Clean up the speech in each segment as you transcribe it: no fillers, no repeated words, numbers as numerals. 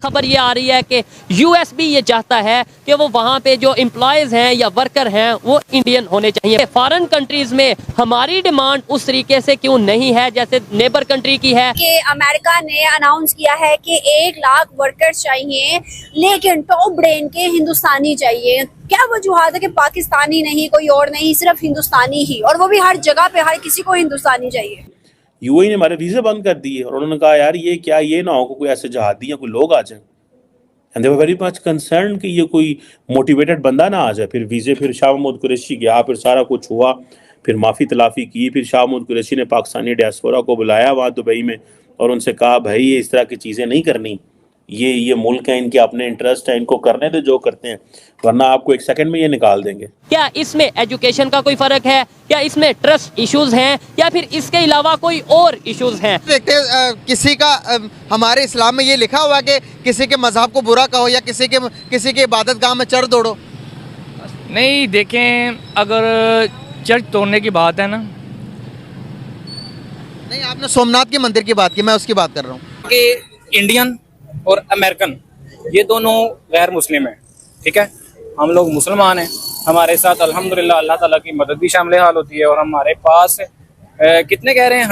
खबर ये आ रही है कि यूएस भी ये चाहता है कि वो वहाँ पे जो एम्प्लॉयज़ हैं या वर्कर हैं वो इंडियन होने चाहिए। फॉरेन कंट्रीज़ में हमारी डिमांड उस तरीके से क्यों नहीं है जैसे नेबर कंट्री की है कि अमेरिका ने अनाउंस किया है कि 1 लाख वर्कर चाहिए, लेकिन टॉप ब्रेन के हिंदुस्तानी चाहिए। क्या वजूहत है कि पाकिस्तानी नहीं, कोई और नहीं, सिर्फ हिंदुस्तानी ही, और वो भी हर जगह पे हर किसी को हिंदुस्तानी चाहिए। यूएई ने हमारे वीज़े बंद कर दिए और उन्होंने कहा यार ये क्या, ये ना हो कि कोई ऐसे जहादी या कोई लोग आ जाए। And they were very much concern कि ये कोई मोटिवेटेड बंदा ना आ जाए। फिर वीज़े, फिर शाह महमूद कुरैशी गया, फिर सारा कुछ हुआ, फिर माफ़ी तलाफ़ी की, फिर शाह महमूद कुरैशी ने पाकिस्तानी डियास्पोरा को बुलाया वहाँ दुबई में और उनसे कहा भाई ये इस तरह की चीज़ें नहीं करनी, ये मुल्क है, इनके अपने इंटरेस्ट है, इनको करने दे जो करते हैं, वरना आपको 1 सेकंड में ये निकाल देंगे। क्या इसमें एजुकेशन का कोई फर्क है, क्या इसमें ट्रस्ट इश्यूज हैं, या फिर इसके अलावा कोई और इश्यूज हैं? देखते किसी का हमारे इस्लाम में ये लिखा हुआ है कि किसी के मजहब को बुरा कहो या किसी के इबादत गाह में चढ़ दौड़ो। नहीं, देखें, अगर चर्च तोड़ने की बात है ना, नहीं, आपने सोमनाथ के मंदिर की बात की, मैं उसकी बात कर रहा हूँ कि इंडियन और अमेरिकन ये दोनों गैर मुस्लिम हैं, ठीक है। हम लोग मुसलमान हैं, हमारे साथ अल्हम्दुलिल्लाह अल्लाह ताला की मदद भी शामिल हाल होती है, और हमारे पास कितने कह रहे हैं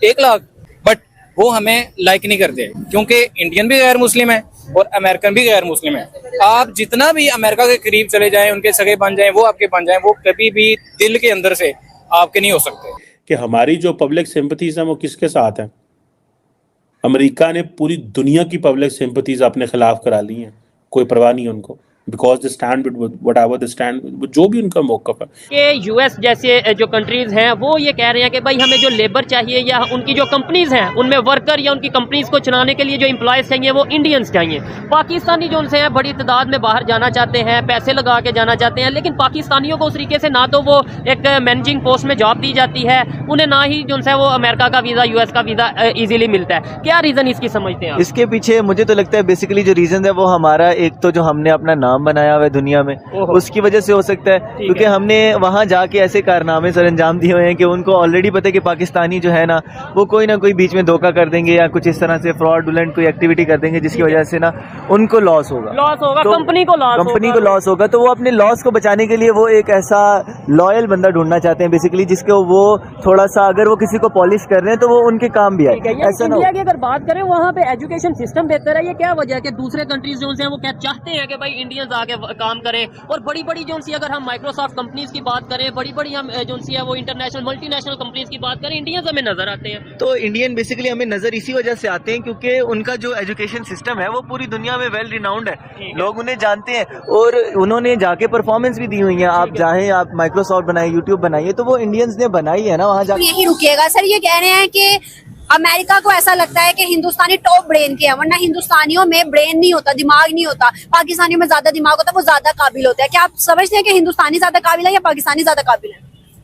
1 लाख, बट वो हमें लाइक नहीं करते क्योंकि इंडियन भी गैर मुस्लिम है और अमेरिकन भी गैर मुस्लिम है। आप जितना भी अमेरिका के करीब चले जाएं, उनके सगे बन जाएं, वो आपके बन जाएं, वो कभी भी दिल के अंदर से आपके नहीं हो सकते। कि हमारी जो पब्लिक सिंपथीज हैं वो किसके साथ हैं? अमेरिका ने पूरी दुनिया की पब्लिक सिंपथीज अपने खिलाफ करा ली हैं, कोई परवाह नहीं है उनको, because the stand whatever the stand, जो भी उनका मौक़िफ़ है। कि यूएस जैसे जो कंट्रीज़ हैं वो ये कह रहे हैं कि भाई हमें जो लेबर चाहिए या उनकी जो कंपनीज़ हैं उनमें वर्कर या उनकी कंपनीज़ को चलाने के लिए जो एम्प्लॉयज़ चाहिए वो इंडियंस चाहिए। पाकिस्तानी जो उनसे हैं बड़ी तादाद में बाहर जाना चाहते हैं, पैसे लगा के जाना चाहते हैं, लेकिन पाकिस्तानियों को उस तरीके से ना तो वो एक मैनेजिंग पोस्ट में जॉब दी जाती है, उन्हें ना ही जो है वो अमेरिका का वीज़ा, यूएस का वीज़ा ईजिली मिलता है। क्या रीज़न इसकी समझते हैं आप? इसके पीछे मुझे तो लगता है बेसिकली जो रीज़न है वो हमारा एक तो जो हमने अपना नाम बनाया हुआ है दुनिया में, उसकी वजह से हो सकता है, क्योंकि हमने वहाँ जाके ऐसे कारनामे सर अंजाम दिए हुए हैं कि उनको ऑलरेडी पता है कि पाकिस्तानी जो है ना वो कोई ना कोई बीच में धोखा कर देंगे या कुछ इस तरह से फ्रॉडुलेंट कोई एक्टिविटी कर देंगे जिसकी वजह से ना उनको लॉस होगा, तो कंपनी को लॉस होगा। तो वो अपने लॉस को बचाने के लिए वो एक ऐसा लॉयल बंदा ढूंढना चाहते हैं बेसिकली, जिसको वो थोड़ा सा अगर वो किसी को पॉलिश कर रहे हैं तो वो उनके काम भी आए। ऐसा ना इंडिया की अगर बात करें वहाँ पे एजुकेशन सिस्टम बेहतर है, ये क्या वजह है कि दूसरे कंट्रीज जो हैं वो क्या चाहते हैं कि भाई इंडियंस आके काम करें, और बड़ी बड़ी जो सी अगर हम माइक्रोसॉफ्ट कंपनीज की बात करें, बड़ी बड़ी हम जो सी है वो इंटरनेशनल मल्टीनेशनल कंपनीज की बात करें, इंडियंस हमें नजर आते हैं। तो इंडियन बेसिकली हमें नजर इसी वजह से आते हैं क्योंकि उनका जो एजुकेशन सिस्टम है वो पूरी दुनिया में वेल रिनाउंड है, लोग उन्हें जानते हैं और उन्होंने जाके परफॉर्मेंस भी दी हुई है। आप चाहें आप माइक्रोसॉफ्ट बनाइए, यूट्यूब बनाइए, तो वो इंडियंस ने बनाई है ना वहाँ जाके। यही रुकिएगा सर, ये कह रहे हैं कि अमेरिका को ऐसा लगता है कि हिंदुस्तानी टॉप ब्रेन के हैं, वरना हिंदुस्तानियों में ब्रेन नहीं होता, दिमाग नहीं होता। पाकिस्तानियों में ज्यादा दिमाग होता है, वो ज्यादा काबिल होता है। क्या आप समझते हैं कि हिंदुस्तानी ज्यादा काबिल है या पाकिस्तानी ज्यादा काबिल है?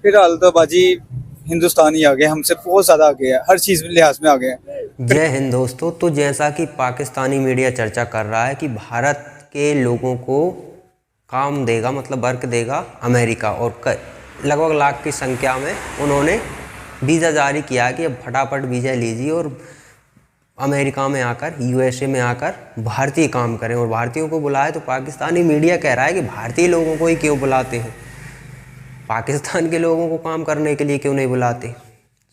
फिलहाल तो बाजी हिंदुस्तानी आ गए, हमसे बहुत ज्यादा आगे है, हर चीज में लिहाज में आगे है। जय हिंद दोस्तों। तो जैसा कि पाकिस्तानी मीडिया चर्चा कर रहा है कि भारत के लोगों को काम देगा, मतलब वर्क देगा अमेरिका, और लगभग लाख की संख्या में उन्होंने वीज़ा जारी किया है कि अब फटाफट वीज़ा लीजिए और अमेरिका में आकर, यूएसए में आकर भारतीय काम करें, और भारतीयों को बुलाए। तो पाकिस्तानी मीडिया कह रहा है कि भारतीय लोगों को ही क्यों बुलाते हैं, पाकिस्तान के लोगों को काम करने के लिए क्यों नहीं बुलाते?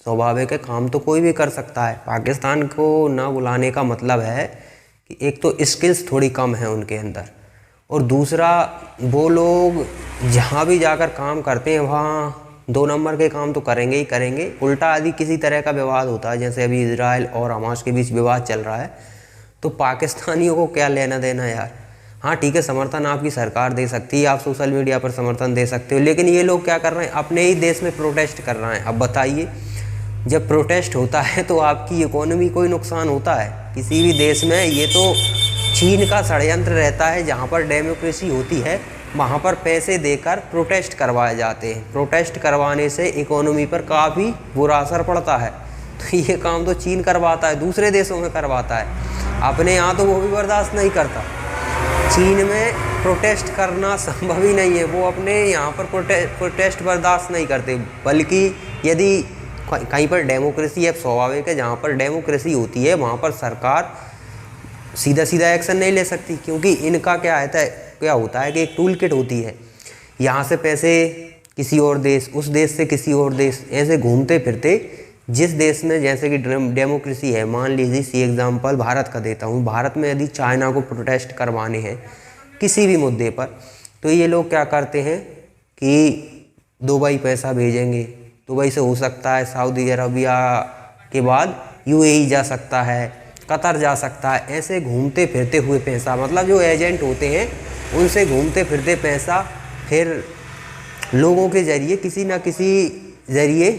स्वाभाविक है, काम तो कोई भी कर सकता है। पाकिस्तान को ना बुलाने का मतलब है कि एक तो स्किल्स थोड़ी कम है उनके अंदर, और दूसरा वो लोग जहाँ भी जाकर काम करते हैं वहाँ 2 नंबर के काम तो करेंगे ही करेंगे। उल्टा यदि किसी तरह का विवाद होता है, जैसे अभी इजराइल और हमास के बीच विवाद चल रहा है, तो पाकिस्तानियों को क्या लेना देना यार। हाँ ठीक है, समर्थन आपकी सरकार दे सकती है, आप सोशल मीडिया पर समर्थन दे सकते हो, लेकिन ये लोग क्या कर रहे हैं, अपने ही देश में प्रोटेस्ट कर रहे हैं। अब बताइए, जब प्रोटेस्ट होता है तो आपकी इकोनॉमी को ही नुकसान होता है किसी भी देश में। ये तो चीन का षड्यंत्र रहता है, जहाँ पर डेमोक्रेसी होती है वहाँ पर पैसे देकर प्रोटेस्ट करवाए जाते हैं। प्रोटेस्ट करवाने से इकोनॉमी पर काफ़ी बुरा असर पड़ता है। तो ये काम तो चीन करवाता है, दूसरे देशों में करवाता है, अपने यहाँ तो वो भी बर्दाश्त नहीं करता। चीन में प्रोटेस्ट करना संभव ही नहीं है, वो अपने यहाँ पर प्रोटेस्ट बर्दाश्त नहीं करते। बल्कि यदि कहीं पर डेमोक्रेसी है, स्वाभाविक है, जहाँ पर डेमोक्रेसी होती है वहाँ पर सरकार सीधा सीधा एक्शन नहीं ले सकती, क्योंकि इनका क्या होता है कि एक टूल किट होती है, यहाँ से पैसे किसी और देश, उस देश से किसी और देश, ऐसे घूमते फिरते जिस देश में जैसे कि डेमोक्रेसी है, मान लीजिए सी एग्जाम्पल भारत का देता हूँ, भारत में यदि चाइना को प्रोटेस्ट करवाने हैं किसी भी मुद्दे पर, तो ये लोग क्या करते हैं कि दुबई पैसा भेजेंगे, दुबई से हो सकता है सऊदी अरबिया के बाद यूएई जा सकता है, कतर जा सकता है, ऐसे घूमते फिरते हुए पैसा, मतलब जो एजेंट होते हैं उनसे घूमते फिरते पैसा फिर लोगों के ज़रिए किसी ना किसी ज़रिए,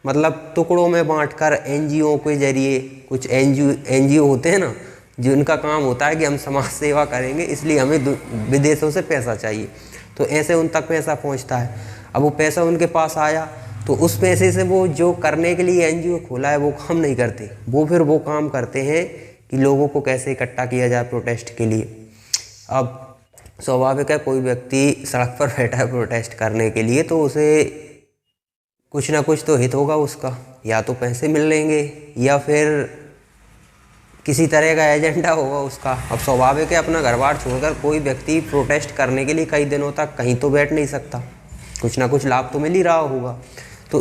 मतलब टुकड़ों में बांटकर एनजीओ के ज़रिए, कुछ एनजीओ होते हैं ना जिनका काम होता है कि हम समाज सेवा करेंगे इसलिए हमें विदेशों से पैसा चाहिए, तो ऐसे उन तक पैसा पहुंचता है। अब वो पैसा उनके पास आया तो उस पैसे से वो जो करने के लिए एनजीओ खोला है वो काम नहीं करते, वो फिर वो काम करते हैं कि लोगों को कैसे इकट्ठा किया जाए प्रोटेस्ट के लिए। अब स्वाभाविक है कोई व्यक्ति सड़क पर बैठा है प्रोटेस्ट करने के लिए तो उसे कुछ ना कुछ तो हित होगा उसका, या तो पैसे मिल लेंगे या फिर किसी तरह का एजेंडा होगा उसका। अब स्वाभाविक है अपना घर बार छोड़कर कोई व्यक्ति प्रोटेस्ट करने के लिए कई दिनों तक कहीं तो बैठ नहीं सकता, कुछ ना कुछ लाभ तो मिल ही रहा होगा, तो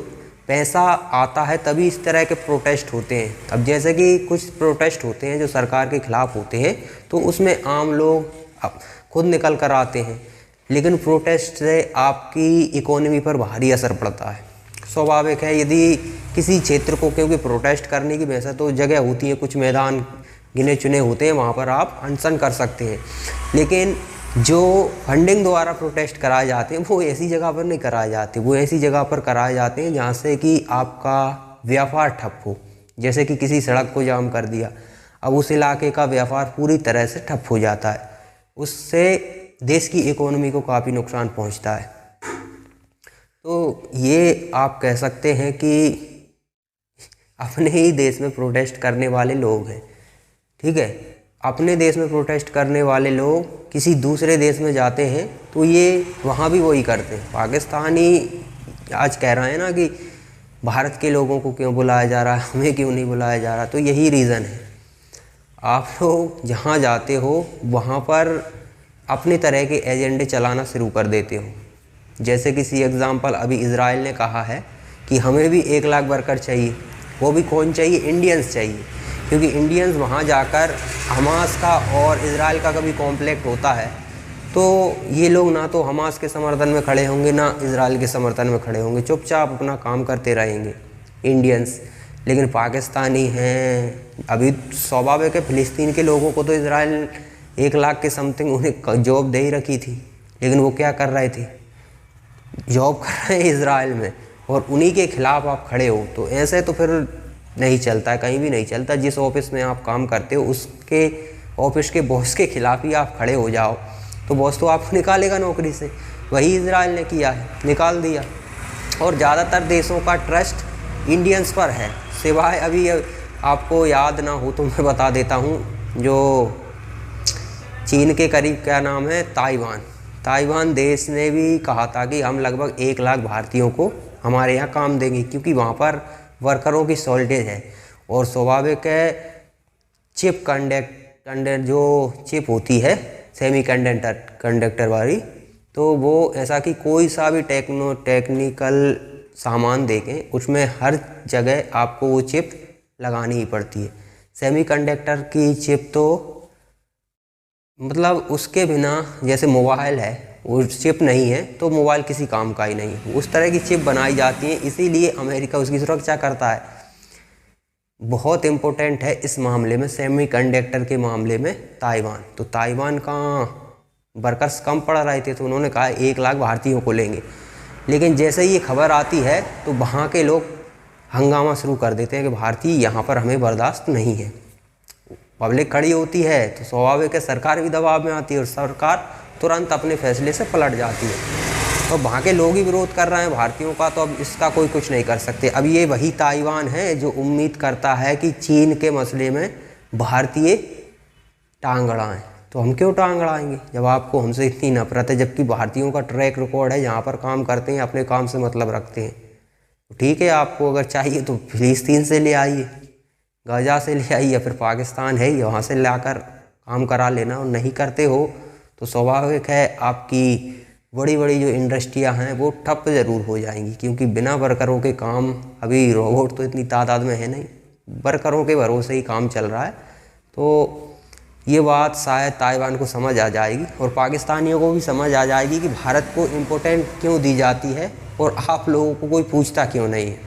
पैसा आता है तभी इस तरह के प्रोटेस्ट होते हैं। अब जैसे कि कुछ प्रोटेस्ट होते हैं जो सरकार के खिलाफ होते हैं तो उसमें आम लोग खुद निकल कर आते हैं, लेकिन प्रोटेस्ट से आपकी इकोनॉमी पर भारी असर पड़ता है। स्वाभाविक है यदि किसी क्षेत्र को, क्योंकि प्रोटेस्ट करने की वैसे तो जगह होती है, कुछ मैदान गिने चुने होते हैं वहाँ पर आप अनशन कर सकते हैं, लेकिन जो फंडिंग द्वारा प्रोटेस्ट कराए जाते हैं वो ऐसी जगह पर नहीं कराए जाते, वो ऐसी जगह पर कराए जाते हैं जहाँ से कि आपका व्यापार ठप हो। जैसे कि किसी सड़क को जाम कर दिया, अब उस इलाके का व्यापार पूरी तरह से ठप हो जाता है, उससे देश की इकोनॉमी को काफ़ी नुकसान पहुँचता है। तो ये आप कह सकते हैं कि अपने ही देश में प्रोटेस्ट करने वाले लोग हैं, ठीक है, अपने देश में प्रोटेस्ट करने वाले लोग किसी दूसरे देश में जाते हैं तो ये वहाँ भी वही करते हैं। पाकिस्तानी आज कह रहे हैं ना कि भारत के लोगों को क्यों बुलाया जा रहा है, हमें क्यों नहीं बुलाया जा रहा, तो यही रीज़न है। आप लोग जहाँ जाते हो वहाँ पर अपने तरह के एजेंडे चलाना शुरू कर देते हो। जैसे किसी एग्ज़ाम्पल अभी इजराइल ने कहा है कि हमें भी 1 लाख वर्कर चाहिए, वो भी कौन चाहिए, इंडियंस चाहिए, क्योंकि इंडियंस वहाँ जाकर हमास का और इजराइल का कभी कॉन्फ्लिक्ट होता है तो ये लोग ना तो हमास के समर्थन में खड़े होंगे ना इजराइल के समर्थन में खड़े होंगे, चुपचाप अपना काम करते रहेंगे इंडियंस। लेकिन पाकिस्तानी हैं, अभी स्वाभाविक है फ़िलिस्तीन के लोगों को तो इजराइल 1 लाख के समथिंग उन्हें जॉब दे ही रखी थी, लेकिन वो क्या कर रहे थे, जॉब कर रहे हैं इजराइल में, और उन्हीं के खिलाफ आप खड़े हो, तो ऐसे तो फिर नहीं चलता है, कहीं भी नहीं चलता। जिस ऑफिस में आप काम करते हो उसके ऑफिस के बॉस के खिलाफ ही आप खड़े हो जाओ तो बॉस तो आपको निकालेगा नौकरी से। वही इजराइल ने किया है, निकाल दिया। और ज़्यादातर देशों का ट्रस्ट इंडियंस पर है, सिवाय अभी आपको याद ना हो तो मैं बता देता हूँ, जो चीन के करीब क्या नाम है, ताइवान देश ने भी कहा था कि हम लगभग 1 लाख भारतीयों को हमारे यहाँ काम देंगे, क्योंकि वहाँ पर वर्करों की शॉर्टेज है। और स्वाभाविक है चिप कंडक्टर जो चिप होती है सेमी कंडक्टर वाली, तो वो ऐसा कि कोई सा भी टेक्निकल सामान देखें उसमें हर जगह आपको वो चिप लगानी ही पड़ती है। सेमी कंडक्टर की चिप तो मतलब उसके बिना, जैसे मोबाइल है वो चिप नहीं है तो मोबाइल किसी काम का ही नहीं है, उस तरह की चिप बनाई जाती है, इसीलिए अमेरिका उसकी सुरक्षा करता है। बहुत इम्पोर्टेंट है इस मामले में, सेमी कंडक्टर के मामले में ताइवान। तो ताइवान का वर्कर्स कम पड़ रहे थे तो उन्होंने कहा 1 लाख भारतीयों को लेंगे, लेकिन जैसे ही ये खबर आती है तो वहाँ के लोग हंगामा शुरू कर देते हैं कि भारतीय यहाँ पर हमें बर्दाश्त नहीं है। पब्लिक खड़ी होती है तो स्वाभाविक है सरकार भी दबाव में आती है और सरकार तुरंत अपने फैसले से पलट जाती है। तो वहाँ के लोग ही विरोध कर रहे हैं भारतीयों का, तो अब इसका कोई कुछ नहीं कर सकते। अब ये वही ताइवान है जो उम्मीद करता है कि चीन के मसले में भारतीय टांग अड़ाएं। तो हम क्यों टांग अड़ाएंगे जब आपको हमसे इतनी नफरत है, जबकि भारतीयों का ट्रैक रिकॉर्ड है, यहाँ पर काम करते हैं, अपने काम से मतलब रखते हैं। तो ठीक है, आपको अगर चाहिए तो फिलिस्तीन से ले आइए, गाजा से ले आइए, या फिर पाकिस्तान है वहाँ से लाकर काम करा लेना, और नहीं करते हो तो स्वाभाविक है आपकी बड़ी बड़ी जो इंडस्ट्रियां हैं वो ठप ज़रूर हो जाएंगी, क्योंकि बिना वर्करों के काम, अभी रोबोट तो इतनी तादाद में है नहीं, वर्करों के भरोसे ही काम चल रहा है। तो ये बात शायद ताइवान को समझ आ जाएगी और पाकिस्तानियों को भी समझ आ जाएगी कि भारत को इम्पोर्टेंट क्यों दी जाती है और आप लोगों को कोई पूछता क्यों नहीं है।